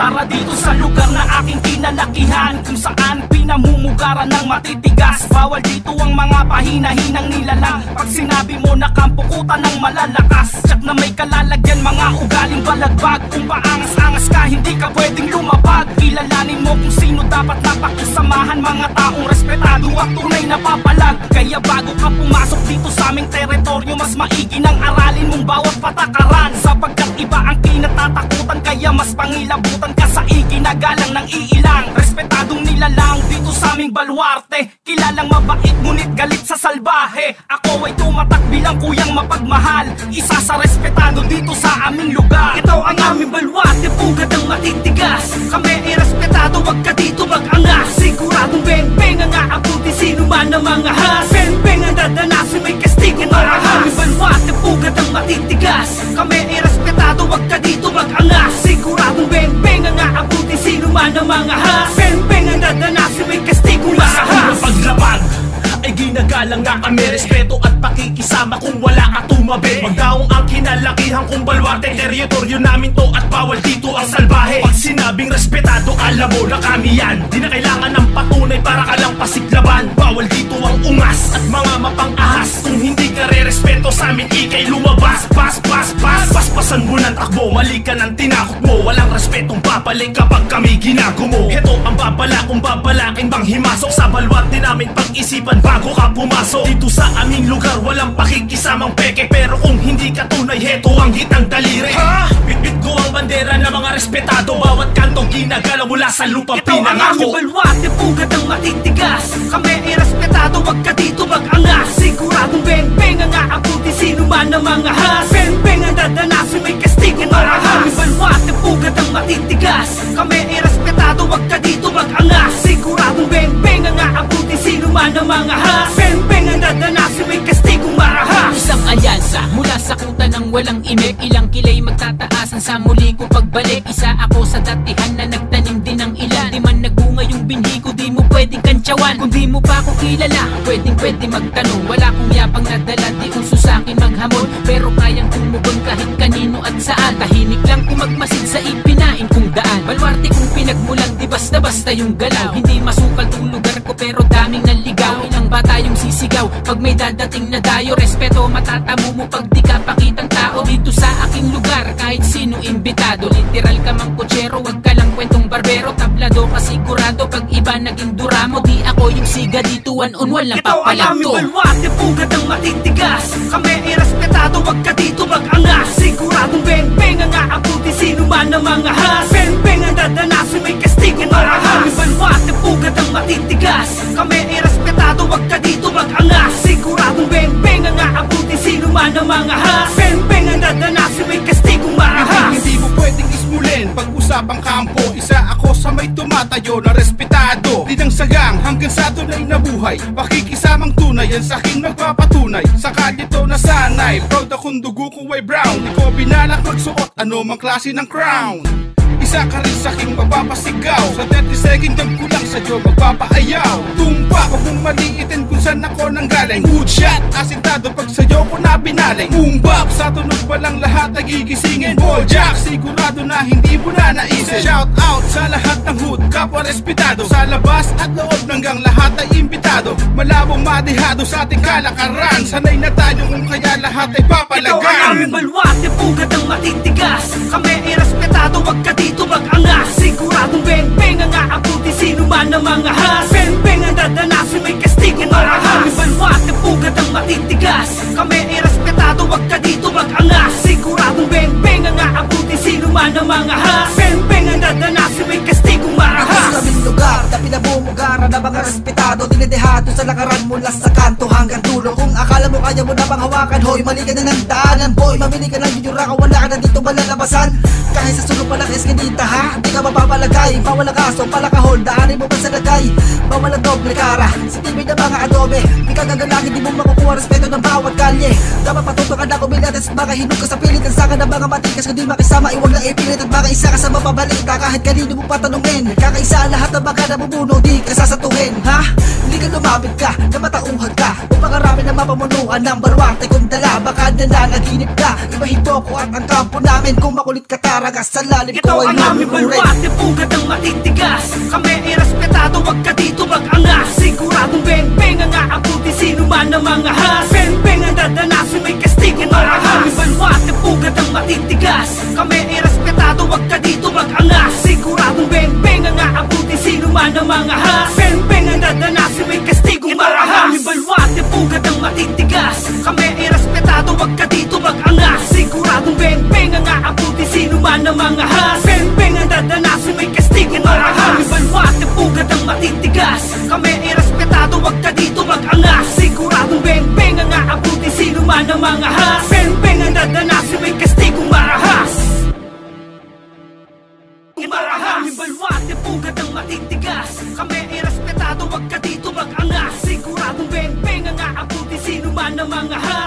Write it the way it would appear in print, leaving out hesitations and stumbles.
Tara dito sa lugar na aking kinalakihan, kung saan pinamumugaran ng matitigas. Bawal dito ang mga pahina-hinang nilalang. Pag sinabi mo na kampukutan ng malalakas, tsak na may kalalagyan, mga ugaling balagbag. Kung paangas-angas ka, hindi ka pwedeng lumabag. Kilalanin mo kung sino dapat napakisamahan, mga taong respetado at tunay na papalag. Kaya bago ka pumasok dito sa aming teritoryo, mas maigi nang aralin mong bawat patakaran, sapagkat iba ang kinatatakutan, kaya mas pangilabutan ka sa iginagalang ng iilang respetadong nilalang dito sa aming baluarte. Kilalang mabait ngunit galit sa salbahe. Ako ay tumatak bilang kuyang mapagmahal, isa sa respetado dito sa aming lugar. Ito ang aming baluarte, pugad ang matitigas. Kami ay respetado, wag ka dito mag-angas. Siguradong beng-beng ang aabuti, sino man ang mga has. Beng-beng ang dadanasin, may kastigo na ahas. Aming baluarte, pugad ang matitigas. Kami ay respetado, wag ka dito mag-angas. Siguradong beng-beng ang aabuti, sino man ang mga has. Beng-beng ang dadanasin, may kastigo na ahas. Paglabag ay ginagalang nga kami, respeto at pakikisama kung wala ka tumabi. Magdaong ang kinalakihan kung baluarte, teritoryo namin to at bawal dito ang salbahe. Pag sinabing respetado, alam mo na kami yan. Di na kailangan ng patunay para ka lang pasiklaban. Bawal dito ang ungas at mga mapang-ahas. Kung hindi ka re-respeto sa amin, ikay lumabas. Paspasan mo ng takbo, mali ka ng tinakot mo. Walang respetong babalik kapag kami ginagumo. Heto ang babala kung babalakin bang himasok sa baluarte namin, pag-isipan bago ka pumasok. Dito sa aming lugar walang pakikisamang peke, pero kung hindi ka tunay, heto ang hitang daliri. Bitbit ko ang bandera ng mga respetado, bawat kanto ginagalaw mula sa lupang pinangako. Ito ang aming baluarte, pugad ang matitigas. Kami ay respetado, wag ka dito mag-angas. Siguradong beng-beng ang aabuti, sino man ang mga has. Beng-beng ang dadanasin, may kastigo na ahas. Aming baluarte, pugad ang matitigas. Kami ay respetado, wag ka dito mag-angas. Siguradong beng-beng ang aabuti, sino man ang mga has. Beng-beng ang dadanasin, may kastigong marahas. Isang alyansa mula sa kuta ng walang imik, ilang kilay magtataasan sa muli ko pagbalik. Isa ako sa datihan na nagtanim din ng ilan. Di man nagbunga yung binhi ko, di mo pwedeng kantsawan. Kung di mo pa ako kilala, pwede magtanong. Wala kong yapang nadala, di uso sa'kin maghamon, pero kayang tumugon kahit kanino at saan. Tahimik lang kung magmasid sa ipinain kong daan. Baluarte kung pinagmulan, di basta-basta yung galaw. Hindi masukal tong lugar ko, pero daming naligaw. Ilang bata yung sisigaw pag may dadating na dayo. Respeto matatamo mo pag di ka pakitang tao dito sa aking lugar, kahit sino imbitado. Literal ka mang kutsero, wag ka lang kwentong barbero. Tablado ka sigurado pag iba naging duramo. Di ako yung siga dito, one-on-one lang papalagto. Ito ang aming baluarte, pugad ang matitigas. Kami ay respetado, wag ka dito mag-angas. Siguradong beng-beng ang aabuti, sino man ang mga has. Beng-beng ang dadanasin, may kastigo na ahas. Aming baluarte, pugad ang matitigas. Kami ay respetado, wag ka dito mag-angas. Siguradong beng-beng ang aabuti, sino man ang mga has. Beng-beng ang dadanasin, may kastigong marahas. Hindi mo pwedeng ismulin pag-usapang kampo. Isa ako sa may tumatayo na respetado. Di nang sagang hanggang sa tunay na buhay, pakikisamang tunay yan sa aking nagpapatunay. Sa kalye to nasanay, proud akong dugo ko ay brown. Di ko binalak magsuot ano mang klase ng crown. Isa ka rin sa'king magpapasigaw. Sa 30 second jump ko lang sa'yo magpapaayaw. Tumpa, huwag mong maliitin kung saan ako nanggaling. Good shot, asintado pag sa'yo ko na binaling. Boom bap, sa tunog pa lang lahat ay gigisingin. Ball jack, sigurado na hindi mo na naisip. Shout out sa lahat ng hood, kapwa respetado. Sa labas at loob hanggang lahat ay imbitado. Malabong madihado sa ating kalakaran. Sanay na tayo kung kaya lahat ay papalagan. Ito ang aming baluarte, pugad ang matitigas. Kami ay respetado, wag ka dito mag-angas. Siguradong beng-beng ang aabuti, sino man ang mga has. Beng-beng ang dadanasin, may kastigo na ahas. Aming baluarte, pugad ang matitigas. Kami ay respetado, wag ka dito mag-angas. Siguradong beng-beng ang aabuti, sino man ang mga has. Beng-beng ang dadanasin, may kastigong marahas. Sa aming lugar na pinamumugaran na mga respetado, dinidehado sa lakaran mula sa kanto. to hanggang dulo. Kung akala mo kaya mo na pang hawakan, hoy, mali ka na ng daanan, boy. Mamili ka lang yung yura ka, wala ka na dito malalabasan. Kahit sa sulong pa ng eskinita, ha? Di ka mapapalagay, bawal ang kaso, palakahol, daanin mo ba sa lagay? Bawal ang doble kara, sa TV na mga adobe. Di ka gagalangin, di mo makukuha respeto ng bawat kalye. Dapat patutukan na kumilatas at baka hinug ka sa pilit. Ang saka ng mga matikas, kundi makisama, iwag lang ipilit. At baka isa ka sa mapabalita, kahit kanino mo patanungin. Kakaisa ang lahat ng baka nabubuno, di ka sasatuhin, ha? Hindi ka lumapit ka, na matauhag ka. O makarami na mapamunuan ng barwate kung dala. Baka nananaginip ka, ibahin mo ko at ang kampo namin. Kung makulit ka taragas, sa lalim Ito ko ay ang aming mamunurin. balwate, pugad ang matitigas. Kami ay respetado, wag ka dito mag-angas. Siguradong beng-beng ang aabuti, sino man ang mga has. Beng-beng ang dadanasin, may kastigo marahas. Aming balwate, pugad ang matitigas. Kami ay respetado, wag ka dito mag-angas. Siguradong beng-beng ang aabuti, sino man ang mga has. Beng-beng ang dadanasin, may kastigo marahas. Aming balwate, pugad ang matitigas. Kami ay respetado, wag ka dito mag-angas. Siguradong beng-beng ang aabuti, sino man ang mga has. Beng-beng ang dadanasin, may kastigo marahas. Aming balwate, pugad ang matitigas. Kami ay respetado, wag ka dito mag-angas. Siguradong beng-beng ang aabuti, sino man ang mga has. Beng-beng ang dadanasin, may kastigo marahas. Aming balwate, pugad ang matitigas. Kami ay respetado, wag ka dito mag-angas. Siguradong beng-beng ang aabuti, sino man ang mga has.